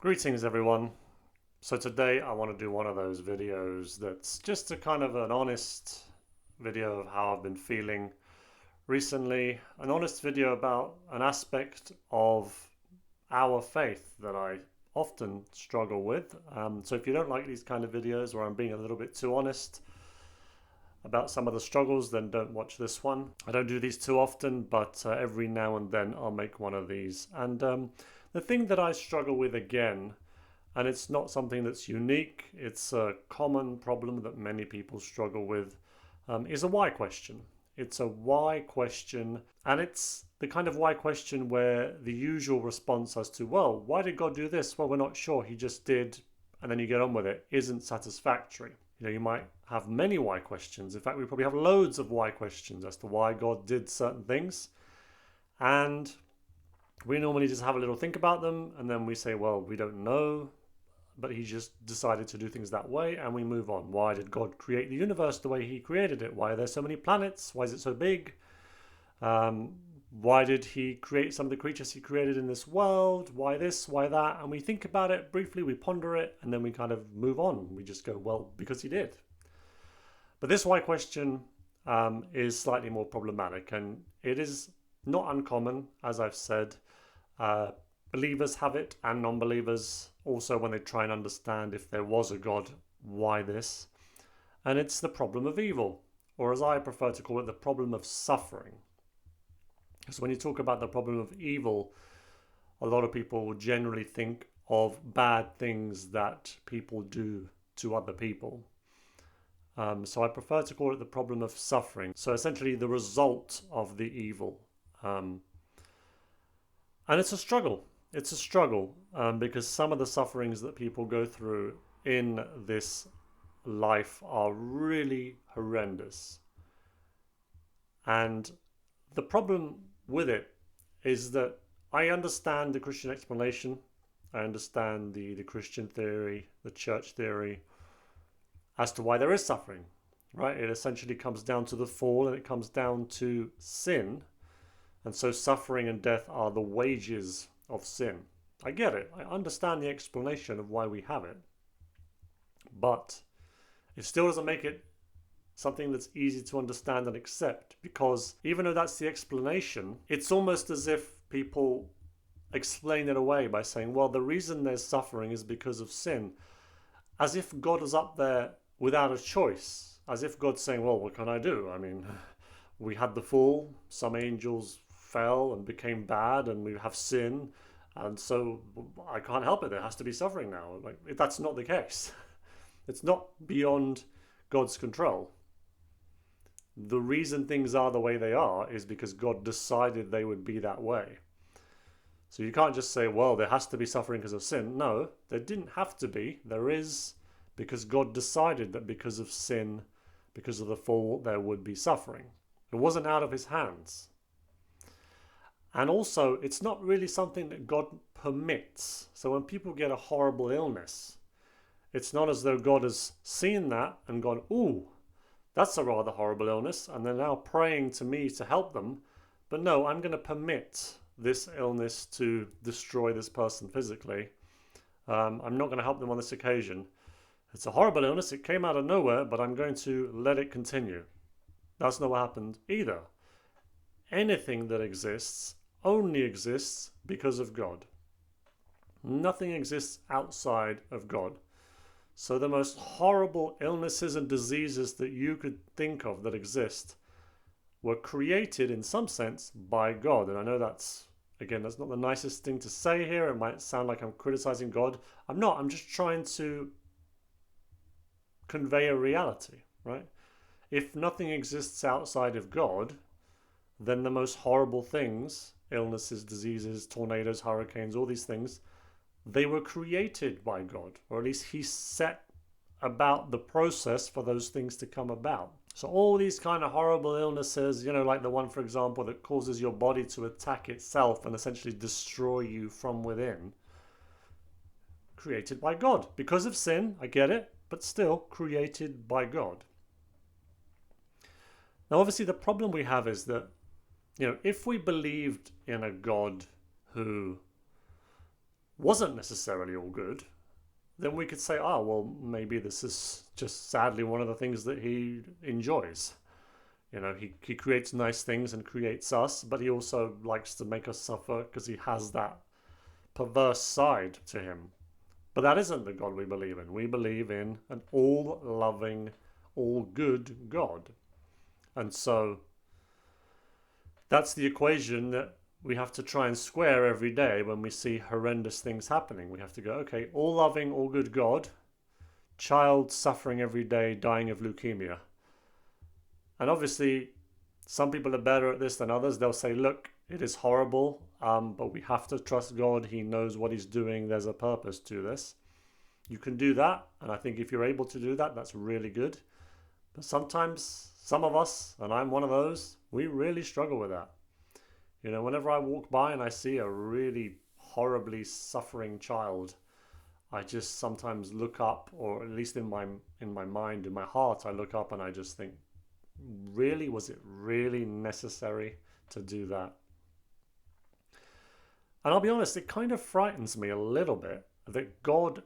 Greetings everyone. So today I want to do one of those videos that's just a kind of an honest video of how I've been feeling recently. An honest video about an aspect of our faith that I often struggle with. So if you don't like these kind of videos where I'm being a little bit too honest about some of the struggles, then don't watch this one. I don't do these too often, but every now and then I'll make one of these. And the thing that I struggle with again, and it's not something that's unique, it's a common problem that many people struggle with, is a why question. It's a why question, and it's the kind of why question where the usual response as to, well, why did God do this? Well, we're not sure, he just did, and then you get on with it, isn't satisfactory. You might have many why questions. In fact, we probably have loads of why questions as to why God did certain things. And we normally just have a little think about them, and then we say, well, we don't know, but he just decided to do things that way, and we move on. Why did God create the universe the way he created it? Why are there so many planets? Why is it so big? Why did he create some of the creatures he created in this world? Why this? Why that? And we think about it briefly, we ponder it, and then we kind of move on. We just go, well, because he did. But this why question is slightly more problematic, and it is not uncommon, as I've said. Believers have it, and non-believers also, when they try and understand if there was a God, why this? And it's the problem of evil, or as I prefer to call it, the problem of suffering. So when you talk about the problem of evil, a lot of people will generally think of bad things that people do to other people. So I prefer to call it the problem of suffering. So essentially the result of the evil. And it's a struggle. It's a struggle because some of the sufferings that people go through in this life are really horrendous. And the problem with it is that I understand the Christian explanation. I understand the Christian theory, the church theory, as to why there is suffering, right? It essentially comes down to the fall, and it comes down to sin. And so suffering and death are the wages of sin. I get it. I understand the explanation of why we have it. But it still doesn't make it something that's easy to understand and accept, because even though that's the explanation, it's almost as if people explain it away by saying, well, the reason there's suffering is because of sin, as if God is up there without a choice, as if God's saying, well, what can I do? I mean, we had the fall, some angels fell and became bad, and we have sin, and so I can't help it, there has to be suffering now. Like, that's not the case. It's not beyond God's control. The reason things are the way they are is because God decided they would be that way. So you can't just say, well, there has to be suffering because of sin. No, there didn't have to be. There is, because God decided that because of sin, because of the fall, there would be suffering. It wasn't out of his hands. And also, it's not really something that God permits. So when people get a horrible illness, it's not as though God has seen that and gone, ooh, that's a rather horrible illness, and they're now praying to me to help them. But no, I'm going to permit this illness to destroy this person physically. I'm not going to help them on this occasion. It's a horrible illness, it came out of nowhere, but I'm going to let it continue. That's not what happened either. Anything that exists only exists because of God. Nothing exists outside of God. So the most horrible illnesses and diseases that you could think of that exist were created in some sense by God. And I know that's not the nicest thing to say here. It might sound like I'm criticizing God. I'm not. I'm just trying to convey a reality, right? If nothing exists outside of God, then the most horrible things, illnesses, diseases, tornadoes, hurricanes, all these things, they were created by God, or at least he set about the process for those things to come about. So all these kind of horrible illnesses, like the one, for example, that causes your body to attack itself and essentially destroy you from within, created by God. Because of sin, I get it, but still created by God. Now, obviously, the problem we have is that, if we believed in a God who wasn't necessarily all good, then we could say, oh, well, maybe this is just sadly one of the things that he enjoys. You know, he creates nice things and creates us, but he also likes to make us suffer because he has that perverse side to him. But that isn't the God we believe in. We believe in an all loving, all good God. And so that's the equation that we have to try and square every day when we see horrendous things happening. We have to go, okay, all loving, all good God, child suffering every day, dying of leukemia. And obviously, some people are better at this than others. They'll say, look, it is horrible, but we have to trust God. He knows what he's doing. There's a purpose to this. You can do that. And I think if you're able to do that, that's really good. But sometimes some of us, and I'm one of those, we really struggle with that. You know, whenever I walk by and I see a really horribly suffering child, I just sometimes look up, or at least in my mind, in my heart, I look up and I just think, really, was it really necessary to do that? And I'll be honest, it kind of frightens me a little bit that God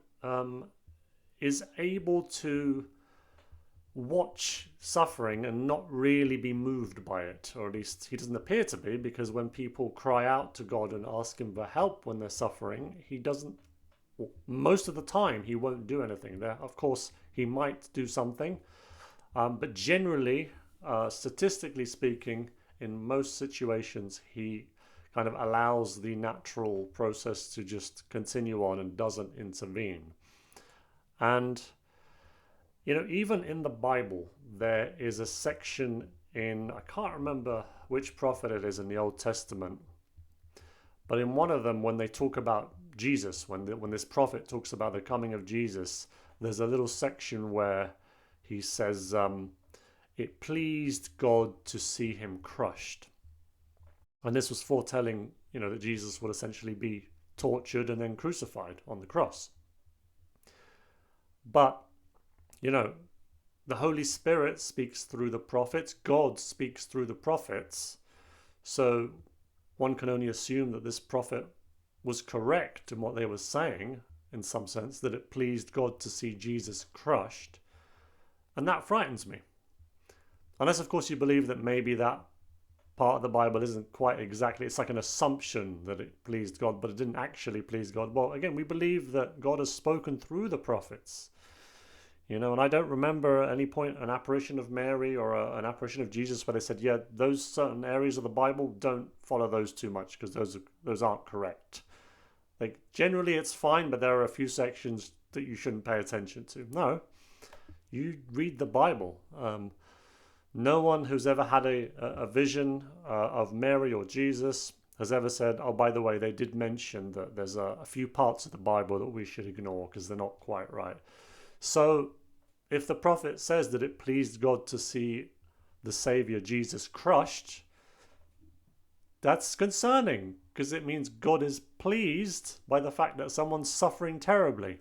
is able to watch suffering and not really be moved by it, or at least he doesn't appear to be, because when people cry out to God and ask him for help when they're suffering, he doesn't, well, most of the time he won't do anything. There, of course, he might do something, but generally, statistically speaking, in most situations, he kind of allows the natural process to just continue on and doesn't intervene. And you know, even in the Bible, there is a section in, I can't remember which prophet it is in the Old Testament, but in one of them, when they talk about Jesus, when this prophet talks about the coming of Jesus, there's a little section where he says, it pleased God to see him crushed. And this was foretelling, you know, that Jesus would essentially be tortured and then crucified on the cross. But you know, the Holy Spirit speaks through the prophets. God speaks through the prophets. So one can only assume that this prophet was correct in what they were saying, in some sense, that it pleased God to see Jesus crushed. And that frightens me. Unless, of course, you believe that maybe that part of the Bible isn't quite exactly, it's like an assumption that it pleased God, but it didn't actually please God. Well, again, we believe that God has spoken through the prophets. You know, and I don't remember at any point an apparition of Mary or an apparition of Jesus where they said, yeah, those certain areas of the Bible, don't follow those too much because those aren't correct. Like, generally it's fine, but there are a few sections that you shouldn't pay attention to. No, you read the Bible. No one who's ever had a vision of Mary or Jesus has ever said, oh, by the way, they did mention that there's a few parts of the Bible that we should ignore because they're not quite right. So if the prophet says that it pleased God to see the Savior Jesus crushed, that's concerning because it means God is pleased by the fact that someone's suffering terribly.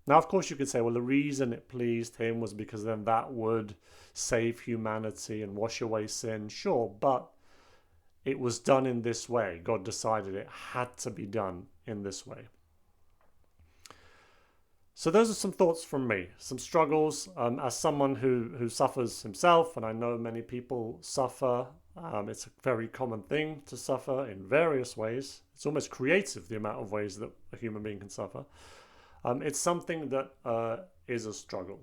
Now, of course, you could say, well, the reason it pleased him was because then that would save humanity and wash away sin. Sure, but it was done in this way. God decided it had to be done in this way. So those are some thoughts from me, some struggles as someone who suffers himself, and I know many people suffer. It's a very common thing to suffer in various ways. It's almost creative, the amount of ways that a human being can suffer. It's something that is a struggle.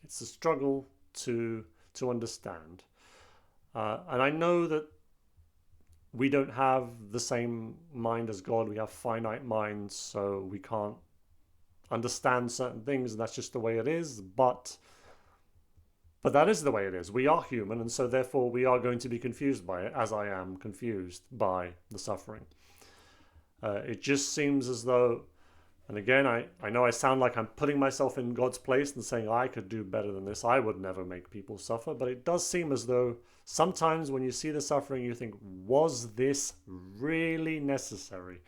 It's a struggle to understand. And I know that we don't have the same mind as God. We have finite minds, so we can't understand certain things, and that's just the way it is. But that is the way it is. We are human, and so therefore we are going to be confused by it, as I am confused by the suffering. It just seems as though, and again, I know I sound like I'm putting myself in God's place and saying I could do better than this. I would never make people suffer, but it does seem as though sometimes when you see the suffering, you think, was this really necessary?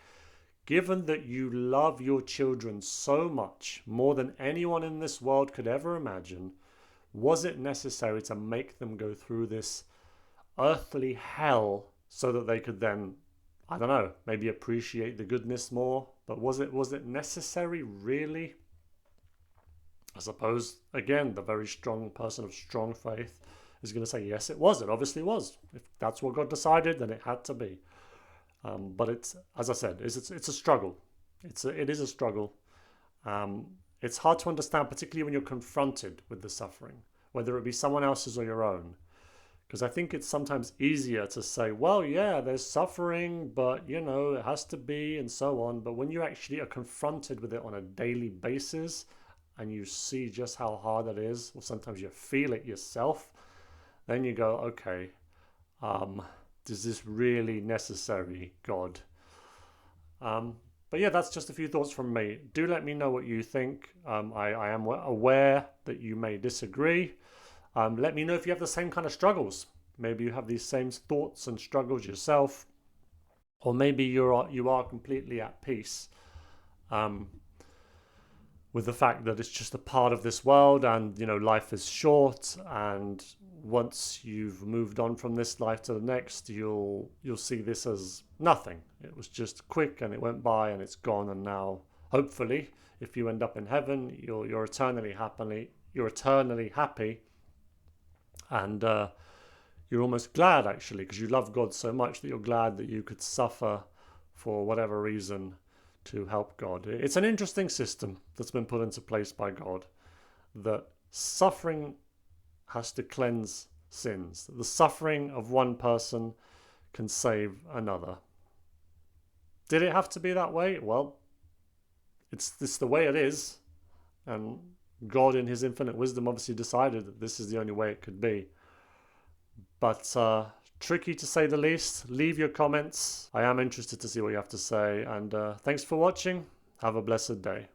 Given that you love your children so much, more than anyone in this world could ever imagine, was it necessary to make them go through this earthly hell so that they could then I don't know, maybe appreciate the goodness more. But was it necessary really? I suppose again the very strong person of strong faith is going to say yes, it was. It obviously was. If that's what God decided, then it had to be. But it's, as I said, it's a struggle. It is a struggle. Um, it's hard to understand, particularly when you're confronted with the suffering, whether it be someone else's or your own. Because I think it's sometimes easier to say, well, yeah, there's suffering, but it has to be, and so on. But when you actually are confronted with it on a daily basis and you see just how hard it is, or sometimes you feel it yourself, then you go, okay, um, is this really necessary, God? But yeah, that's just a few thoughts from me. Do let me know what you think. I am aware that you may disagree. Let me know if you have the same kind of struggles. Maybe you have these same thoughts and struggles yourself, or maybe you are completely at peace um, with the fact that it's just a part of this world, and life is short, and once you've moved on from this life to the next, you'll see this as nothing. It was just quick and it went by and it's gone, and now hopefully if you end up in heaven, you're eternally happy, and you're almost glad actually, because you love God so much that you're glad that you could suffer for whatever reason to help God. It's an interesting system that's been put into place by God, that suffering has to cleanse sins. The suffering of one person can save another. Did it have to be that way? Well, it's the way it is, and God in his infinite wisdom obviously decided that this is the only way it could be. But tricky to say the least. Leave your comments. I am interested to see what you have to say, and thanks for watching. Have a blessed day.